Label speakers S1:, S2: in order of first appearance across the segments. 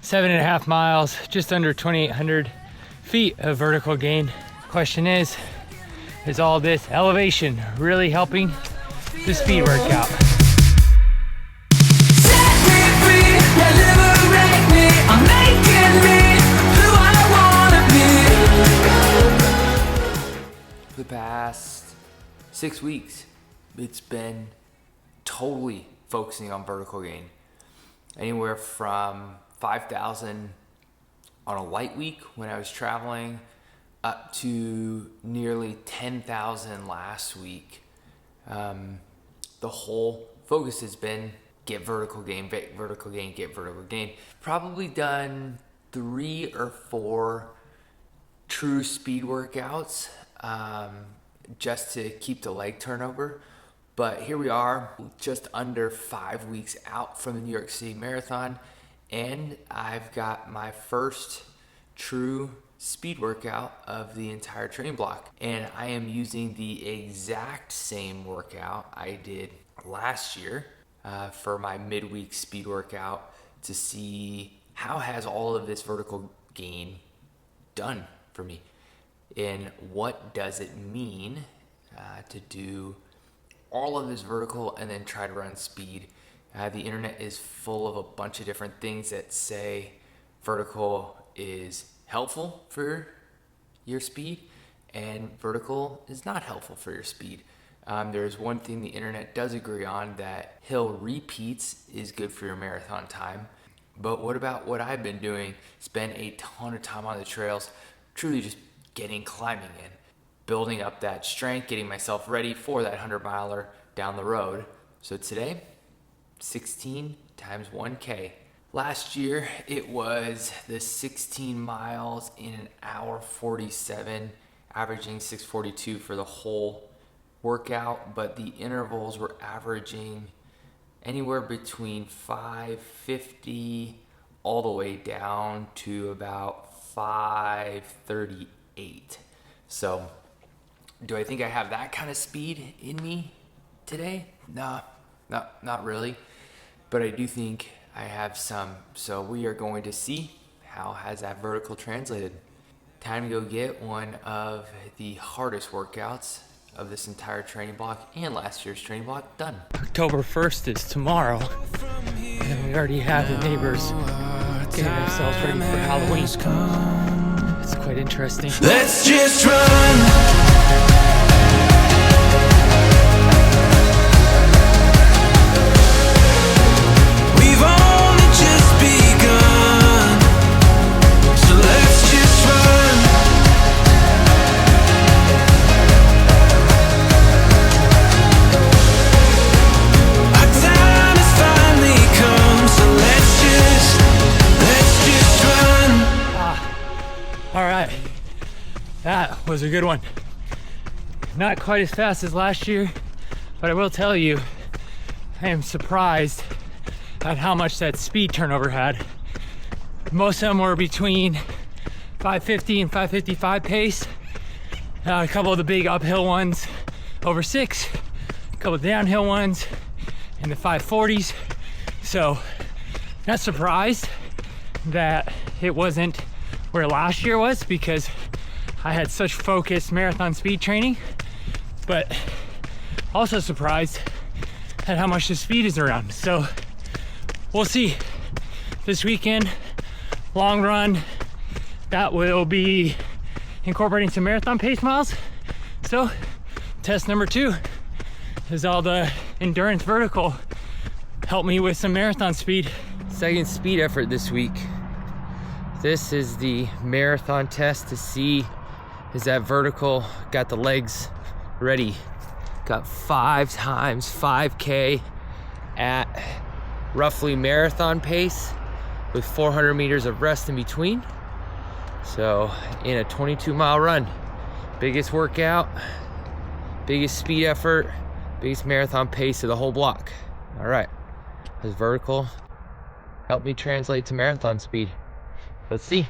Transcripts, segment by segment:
S1: 7.5 miles, just under 2,800 feet of vertical gain. Question is all this elevation really helping the speed workout?
S2: Set me free, liberate me, I'm making me who I wanna be.
S3: For the past 6 weeks, it's been totally focusing on vertical gain. Anywhere from 5,000 on a light week when I was traveling up to nearly 10,000 last week. The whole focus has been get vertical gain, get vertical gain, get vertical gain. Probably done 3 or 4 true speed workouts just to keep the leg turnover. But here we are, just under 5 weeks out from the New York City Marathon, and I've got my first true speed workout of the entire training block. And I am using the exact same workout I did last year for my midweek speed workout to see how has all of this vertical gain done for me, and what does it mean to do all of this vertical and then try to run speed. The internet is full of a bunch of different things that say vertical is helpful for your speed and vertical is not helpful for your speed. There's one thing the internet does agree on, that hill repeats is good for your marathon time. But what about what I've been doing? Spend a ton of time on the trails, truly just climbing in, building up that strength, getting myself ready for that 100-miler down the road. So today, 16 times 1K. Last year, it was the 16 miles in an hour 47, averaging 6:42 for the whole workout, but the intervals were averaging anywhere between 5:50 all the way down to about 5:38. So, do I think I have that kind of speed in me today? Nah, not really. But I do think I have some. So we are going to see how has that vertical translated. Time to go get one of the hardest workouts of this entire training block and last year's training block done.
S1: October 1st is tomorrow, and we already have the neighbors getting themselves ready for Halloween. It's quite interesting.
S2: Let's just run. We've only just begun, so let's just run. Our time has finally come, so let's just run.
S1: All right, that was a good one. Not quite as fast as last year, but I will tell you, I am surprised at how much that speed turnover had. Most of them were between 5:50 and 5:55 pace. A couple of the big uphill ones over 6, a couple of downhill ones in the 5:40s. So, not surprised that it wasn't where last year was, because I had such focused marathon speed training, but also surprised at how much the speed is around. So we'll see this weekend. Long run, that will be incorporating some marathon pace miles. So test number 2 is all the endurance vertical help me with some marathon speed. Second speed effort this week. This is the marathon test to see is that vertical got the legs ready. Got 5 times 5K at roughly marathon pace with 400 meters of rest in between. So in a 22-mile run, biggest workout, biggest speed effort, biggest marathon pace of the whole block. All right, this vertical helped me translate to marathon speed. Let's see.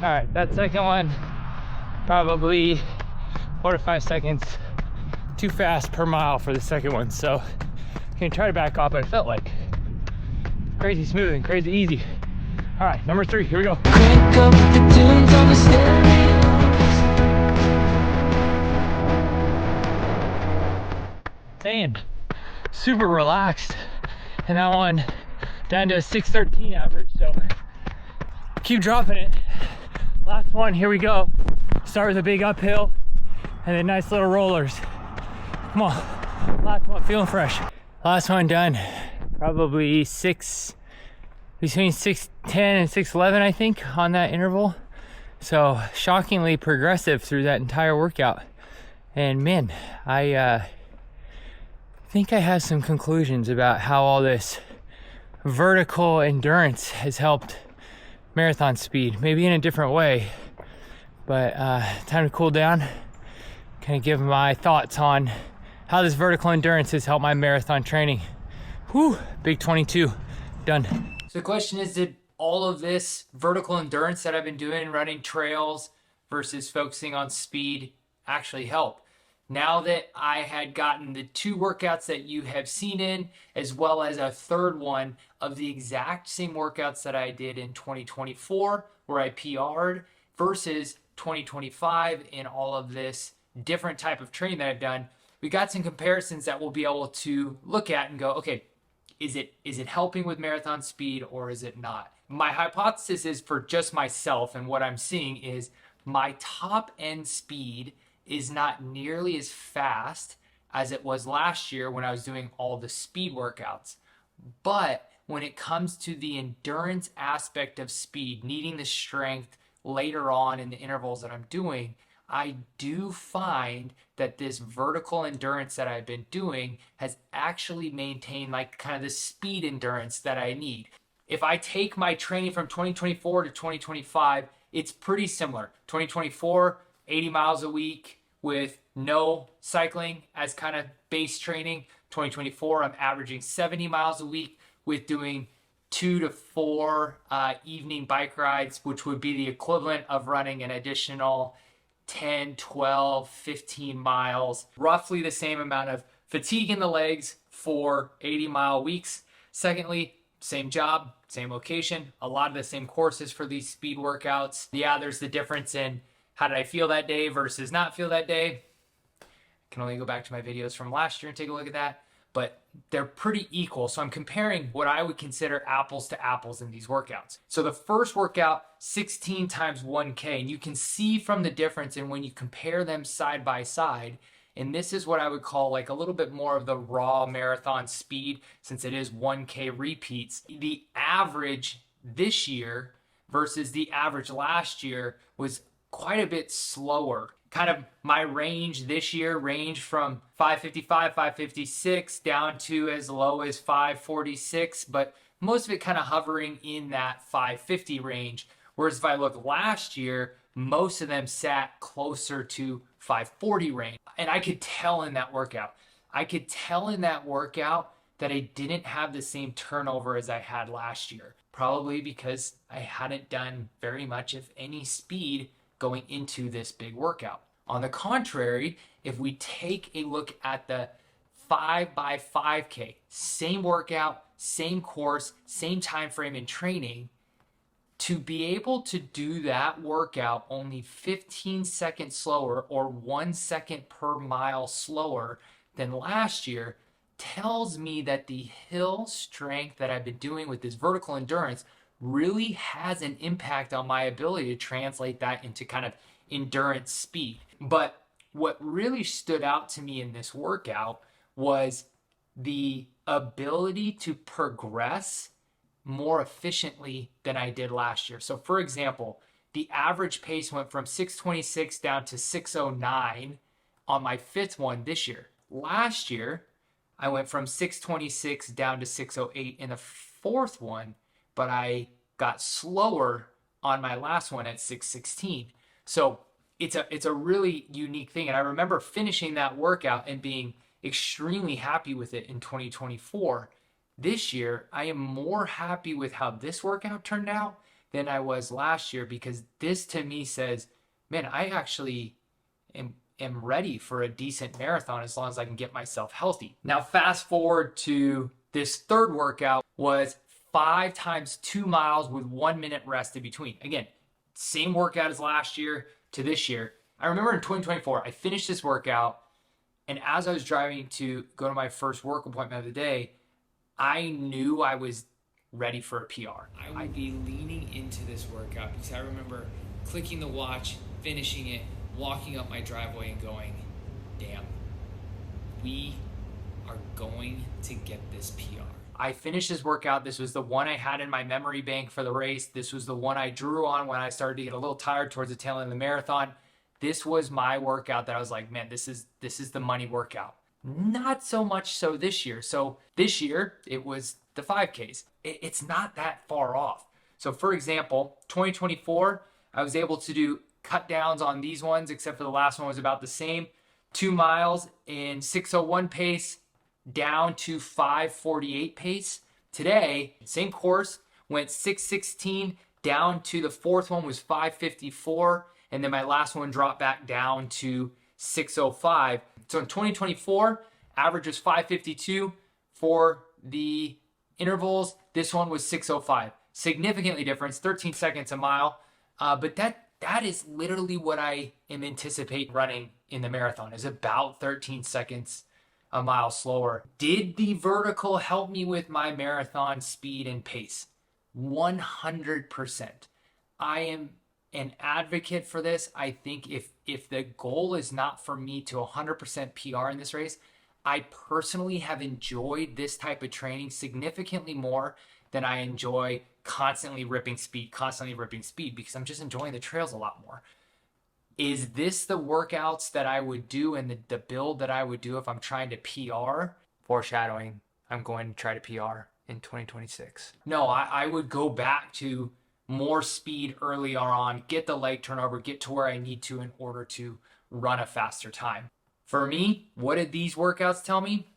S1: All right, that second one, probably 4 to 5 seconds too fast per mile for the second one. So I can try to back off, but it felt like crazy smooth and crazy easy. All right, number 3, here we go.
S2: Crank up the tunes on the stereo.
S1: And super relaxed. And that one down to a 6:13 average. So keep dropping it. Last one, here we go. Start with a big uphill and then nice little rollers. Come on, last one, feeling fresh. Last one done, probably between 6:10 and 6:11, I think, on that interval. So shockingly progressive through that entire workout. And man, I think I have some conclusions about how all this vertical endurance has helped marathon speed, maybe in a different way. But time to cool down, kind of give my thoughts on how this vertical endurance has helped my marathon training. Whew, big 22, done. So the question is, did all of this vertical endurance that I've been doing, running trails versus focusing on speed, actually help? Now that I had gotten the 2 workouts that you have seen in, as well as a third one of the exact same workouts that I did in 2024, where I PR'd, versus 2025 in all of this different type of training that I've done, we got some comparisons that we'll be able to look at and go, okay, is it helping with marathon speed or is it not? My hypothesis is, for just myself, and what I'm seeing is my top end speed is not nearly as fast as it was last year when I was doing all the speed workouts. But when it comes to the endurance aspect of speed, needing the strength later on in the intervals that I'm doing, I do find that this vertical endurance that I've been doing has actually maintained like kind of the speed endurance that I need. If I take my training from 2024 to 2025, it's pretty similar. 2024, 80 miles a week with no cycling as kind of base training. 2024, I'm averaging 70 miles a week with doing 2 to 4 evening bike rides, which would be the equivalent of running an additional 10, 12, 15 miles, roughly the same amount of fatigue in the legs for 80-mile weeks. Secondly, same job, same location, a lot of the same courses for these speed workouts. Yeah, there's the difference in how did I feel that day versus not feel that day. I can only go back to my videos from last year and take a look at that, but they're pretty equal. So I'm comparing what I would consider apples to apples in these workouts. So the first workout, 16 times 1K, and you can see from the difference in when you compare them side by side. And this is what I would call like a little bit more of the raw marathon speed, since it is 1K repeats. The average this year versus the average last year was quite a bit slower. Kind of my range this year ranged from 555, 556 down to as low as 546, but most of it kind of hovering in that 550 range. Whereas if I look last year, most of them sat closer to 540 range. And I could tell in that workout. That I didn't have the same turnover as I had last year. Probably because I hadn't done very much, if any, speed going into this big workout. On the contrary, if we take a look at the 5x5K, same workout, same course, same time frame in training, to be able to do that workout only 15 seconds slower or 1 second per mile slower than last year tells me that the hill strength that I've been doing with this vertical endurance really has an impact on my ability to translate that into kind of endurance speed. But what really stood out to me in this workout was the ability to progress more efficiently than I did last year. So for example, the average pace went from 626 down to 609 on my 5th one this year. Last year, I went from 626 down to 608 in the 4th one, but I got slower on my last one at 616. So it's a really unique thing. And I remember finishing that workout and being extremely happy with it in 2024. This year, I am more happy with how this workout turned out
S4: than I was last year, because this to me says, man, I actually am ready for a decent marathon as long as I can get myself healthy. Now, fast forward to this third workout was 5 times 2 miles with 1 minute rest in between. Again, same workout as last year to this year. I remember in 2024, I finished this workout, and as I was driving to go to my first work appointment of the day, I knew I was ready for a PR.
S3: I would be leaning into this workout because I remember clicking the watch, finishing it, walking up my driveway and going, damn, we are going to get this PR.
S4: I finished this workout. This was the one I had in my memory bank for the race. This was the one I drew on when I started to get a little tired towards the tail end of the marathon. This was my workout that I was like, man, this is the money workout. Not so much so this year. So this year, it was the 5Ks. It's not that far off. So for example, 2024, I was able to do cut downs on these ones, except for the last one was about the same. 2 miles in 6:01 pace down to 5:48 pace. Today, same course, went 6:16 down to the fourth one was 5:54. And then my last one dropped back down to 6:05. So in 2024, average was 5:52 for the intervals. This one was 6:05. Significantly different, 13 seconds a mile. But that is literally what I am anticipating running in the marathon, is about 13 seconds a mile slower. Did the vertical help me with my marathon speed and pace? 100%. I am an advocate for this. I think if the goal is not for me to 100% PR in this race, I personally have enjoyed this type of training significantly more than I enjoy constantly ripping speed, because I'm just enjoying the trails a lot more. Is this the workouts that I would do and the build that I would do if I'm trying to PR? Foreshadowing, I'm going to try to PR in 2026. No, I would go back to more speed earlier on, get the leg turnover, get to where I need to in order to run a faster time. For me, what did these workouts tell me?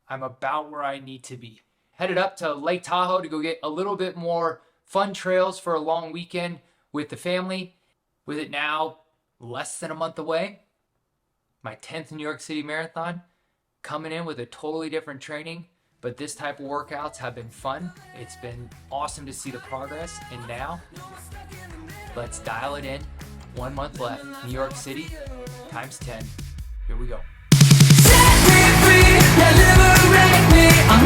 S4: I'm about where I need to be. Headed up to Lake Tahoe to go get a little bit more fun trails for a long weekend with the family. With it now less than a month away, my 10th New York City Marathon, coming in with a totally different training. But this type of workouts have been fun. It's been awesome to see the progress. And now, let's dial it in. 1 month left. New York City times 10. Here we go.
S2: Set me free, yeah, liberate me. I'm